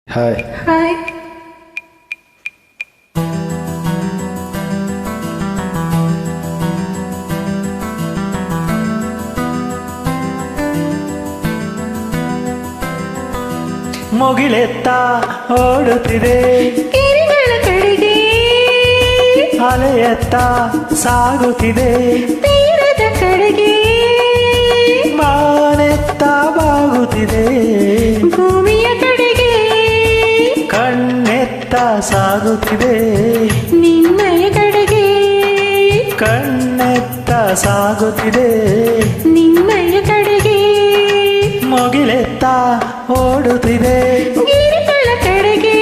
Hi hi. ಮುಗಿಲೆತ್ತ ಓಡುತ್ತಿದೆ ಕೆರೆಗಳ ಕಡೆಗೆ ಅಲೆಯತ್ತ ಸಾಗುತ್ತಿದೆ ತೀರದ ಕಡೆಗೆ ಮಾನೆತ್ತ ಬಾಗುತ್ತಿದೆ ಭೂಮಿಯ ಕಡೆಗೆ ಕಣ್ಣೆತ್ತ ಸಾಗುತ್ತಿದೆ ನಿನ್ನಯ ಕಡೆಗೆ ಕಣ್ಣೆತ್ತ ಸಾಗುತ್ತಿದೆ ನಿನ್ನಯ ಕಡೆಗೆ ಮುಗಿಲೆತ್ತ ಓಡುತ್ತಿದೆ ಗಿರಿಗಳ ಕಡೆಗೆ.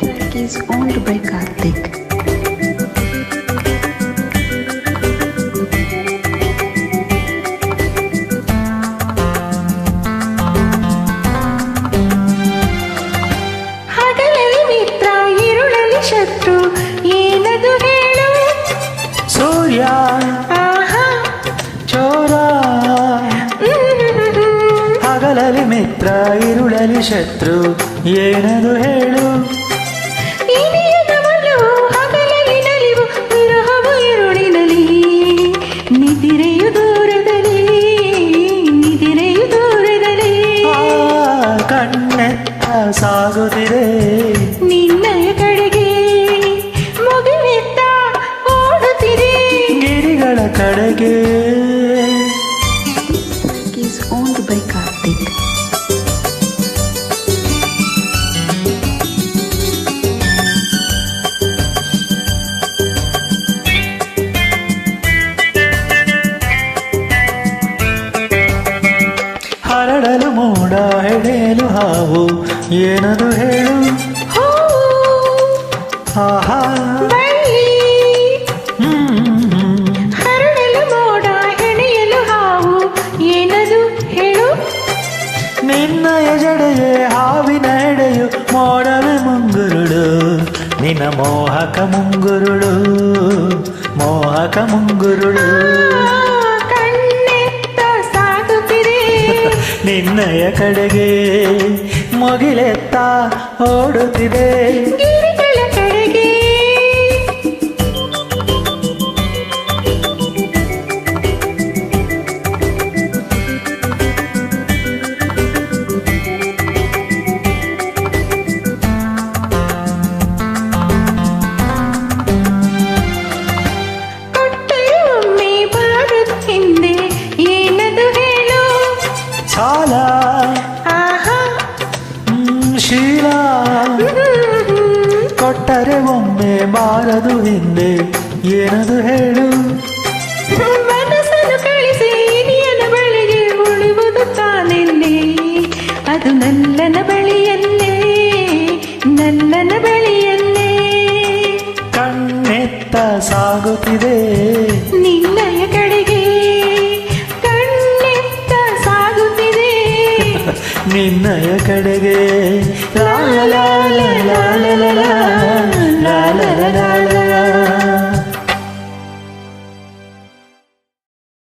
Track is owned by Karthik. ಹಗಲಲ್ಲಿ ಮಿತ್ರ ഇരുಳಲ್ಲಿ ಶತ್ರು ಏನದು ಹೇಳು. ಸೂರ್ಯ ಆಹಾ ಚೋರ ಹಗಲಲ್ಲಿ ಮಿತ್ರ ഇരുಳಲಿ ಶತ್ರು ಏನದು ಹೇಳು ಇನಿಯದವಳು ಹಗಲಲ್ಲಿ ನಲಿವು ವಿರಹವು ഇരുಳಿನಲ್ಲಿ ನಿದಿರೆಯು ದೂರದಲ್ಲಿ ನಿದಿರೆಯು ದೂರದಲ್ಲಿ ಕಣ್ಣೆತ್ತ ಸಾಗುತ್ತಿದೆ ನಿನ್ನಯ ಕಡೆಗೆ ಮುಗಿಲೆತ್ತ ಓಡುತ್ತಿದೆ ಗಿರಿಗಳ ಕಡೆಗೆ Track is owned by Karthik. ಹರಡಲು ಮೋಡ ಹೆಡೆಯಲು ಹಾವು ಏನದು ಹೇಳು ಹೂವು ಆಹಾ ಬಳ್ಳಿ ಹರಡಲು ಮೋಡ ಹೆಣೆಯಲು ಹಾವು ಏನದು ಹೇಳು. ನಿನ್ನಯ ಜಡೆಯೇ ಹಾವಿನ ಎಡೆಯು ಮೋಡವೇ ಮುಂಗುರುಳು ನಿನ್ನ ಮೋಹಕ ಮುಂಗುರುಳು ಮೋಹಕ ಮುಂಗುರುಳು ಕಣ್ಣೆತ್ತ ಸಾಗುತ್ತಿದೆ ನಿನ್ನಯ ಕಡೆಗೆ ಮುಗಿಲೆತ್ತ ಓಡುತ್ತಿದೆ ಗಿರಿಗಳ ಕಡೆಗೆ ಕೊಟ್ಟರೆ ಒಮ್ಮೆ ಬರುತ್ತಿಂದೆ ಏನದು ಹೇಳು. ಸಾಲ ಆಹಾ ಶೀಲ ಕೊಟ್ಟರೆ ಒಮ್ಮೆ ಬಾರದು ಹಿಂದೆ ಏನದು ಹೇಳು ಮನಸ್ಸನ್ನು ಕಳಿಸಿ ಇನಿಯನ ಬಳಿಗೆ ಉಳಿಯುವುದು ತಾನೆಲ್ಲೇ ಅದು ನಲ್ಲನ ಬಳಿಯಲ್ಲೇ ನಲ್ಲನ ಬಳಿಯಲ್ಲೇ ಕಣ್ಣೆತ್ತ ಸಾಗುತ್ತಿದೆ ನಿನ್ನಯ ಕಡೆಗೆ ಕಣ್ಣೆತ್ತ ಸಾಗುತ್ತಿದೆ ನಿನ್ನಯ ಕಡೆಗೆ ಲಾ ಲಾ ಲಾ ಲಾ ಲಾ ಲಾ ಲಾ ಲಾ ಲಾ ಲಾ ಲಾ